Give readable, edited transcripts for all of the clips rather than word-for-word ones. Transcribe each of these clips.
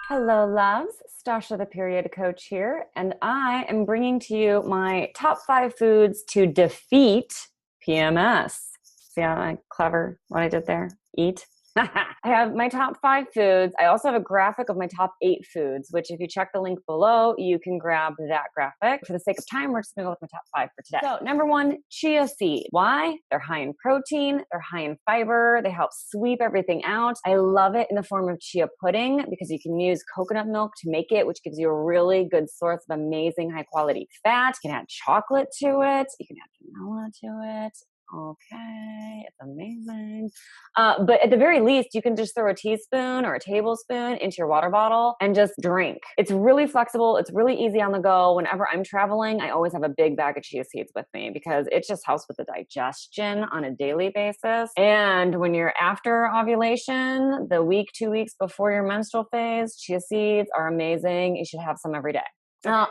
Hello, loves. Stasha, the period coach here, and I am bringing to you my top 5 foods to defeat PMS. See how clever what I did there? Eat. I have my top 5 foods. I also have a graphic of my top 8 foods, which if you check the link below, you can grab that graphic. For the sake of time, we're just gonna go with my top 5 for today. So number 1, chia seed. Why? They're high in protein, they're high in fiber, they help sweep everything out. I love it in the form of chia pudding because you can use coconut milk to make it, which gives you a really good source of amazing high quality fat. You can add chocolate to it, you can add vanilla to it. Okay, it's amazing. But at the very least, you can just throw a teaspoon or a tablespoon into your water bottle and just drink. It's really flexible. It's really easy on the go. Whenever I'm traveling, I always have a big bag of chia seeds with me because it just helps with the digestion on a daily basis. And when you're after ovulation, the week, 2 weeks before your menstrual phase, chia seeds are amazing. You should have some every day.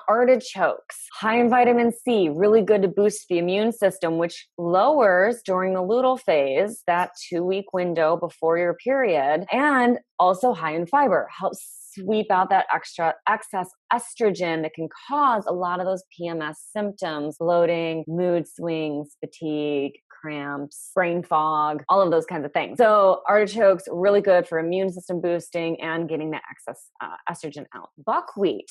Artichokes, high in vitamin C, really good to boost the immune system, which lowers during the luteal phase, that 2-week window before your period, and also high in fiber, helps sweep out that excess estrogen that can cause a lot of those PMS symptoms, bloating, mood swings, fatigue, cramps, brain fog, all of those kinds of things. So artichokes, really good for immune system boosting and getting that excess estrogen out. Buckwheat,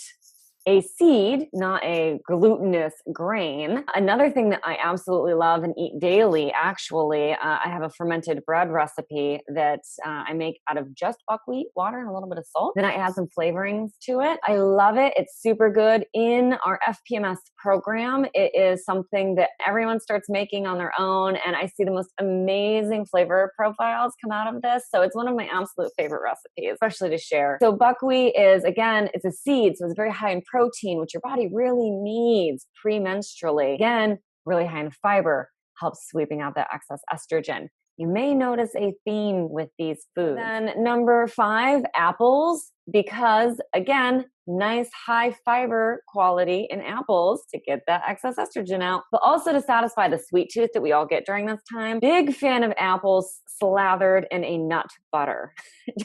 a seed, not a glutinous grain. Another thing that I absolutely love and eat daily, actually, I have a fermented bread recipe that I make out of just buckwheat, water, and a little bit of salt. Then I add some flavorings to it. I love it. It's super good. In our FPMS program, it is something that everyone starts making on their own, and I see the most amazing flavor profiles come out of this. So it's one of my absolute favorite recipes, especially to share. So buckwheat is, again, it's a seed, so it's very high in protein, which your body really needs premenstrually. Again, really high in fiber, helps sweeping out that excess estrogen. You may notice a theme with these foods. Then number 5, apples, because again, nice high fiber quality in apples to get that excess estrogen out, but also to satisfy the sweet tooth that we all get during this time. Big fan of apples slathered in a nut butter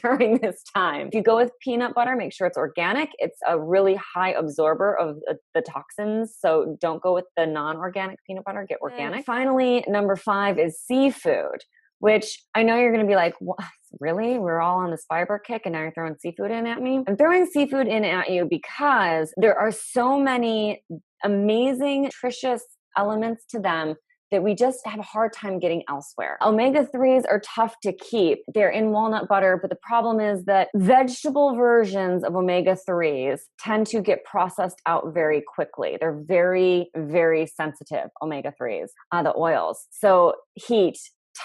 during this time. If you go with peanut butter, make sure it's organic. It's a really high absorber of the toxins, so don't go with the non-organic peanut butter, get organic. And finally, number 5 is seafood, which I know you're going to be like, what? Really? We're all on this fiber kick and now you're throwing seafood in at me? I'm throwing seafood in at you because there are so many amazing, nutritious elements to them that we just have a hard time getting elsewhere. Omega-3s are tough to keep. They're in walnut butter, but the problem is that vegetable versions of omega-3s tend to get processed out very quickly. They're very, very sensitive, omega-3s, the oils. So heat,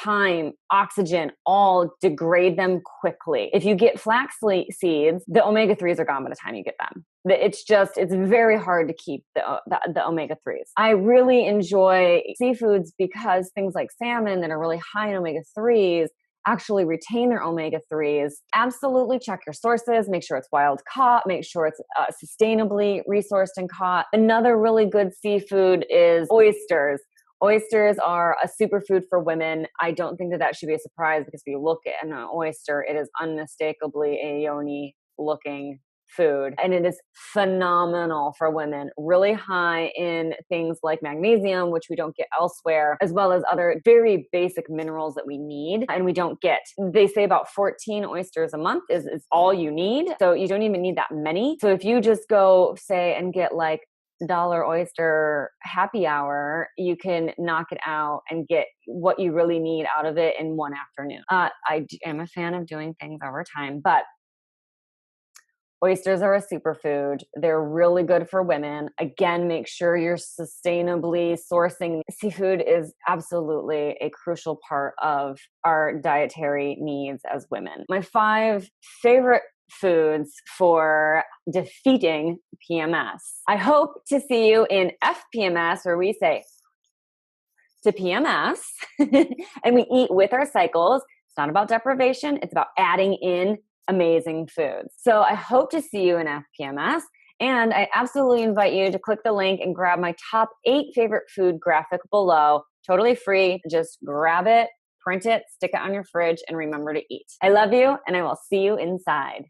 time, oxygen, all degrade them quickly. If you get flax seeds, the omega-3s are gone by the time you get them. It's very hard to keep the omega-3s. I really enjoy seafoods because things like salmon that are really high in omega-3s actually retain their omega-3s. Absolutely check your sources, make sure it's wild caught, make sure it's sustainably resourced and caught. Another really good seafood is oysters. Oysters are a superfood for women. I don't think that should be a surprise because if you look at an oyster, it is unmistakably a yoni looking food. And it is phenomenal for women, really high in things like magnesium, which we don't get elsewhere, as well as other very basic minerals that we need and we don't get. They say about 14 oysters a month is all you need. So you don't even need that many. So if you just go, say, and get like dollar oyster happy hour, you can knock it out and get what you really need out of it in one afternoon. I am a fan of doing things over time, but oysters are a superfood. They're really good for women. Again, make sure you're sustainably sourcing. Seafood is absolutely a crucial part of our dietary needs as women. My 5 favorite foods for defeating PMS. I hope to see you in FPMS, where we say to PMS and we eat with our cycles. It's not about deprivation. It's about adding in amazing foods. So I hope to see you in FPMS. And I absolutely invite you to click the link and grab my top 8 favorite food graphic below. Totally free. Just grab it, print it, stick it on your fridge, and remember to eat. I love you, and I will see you inside.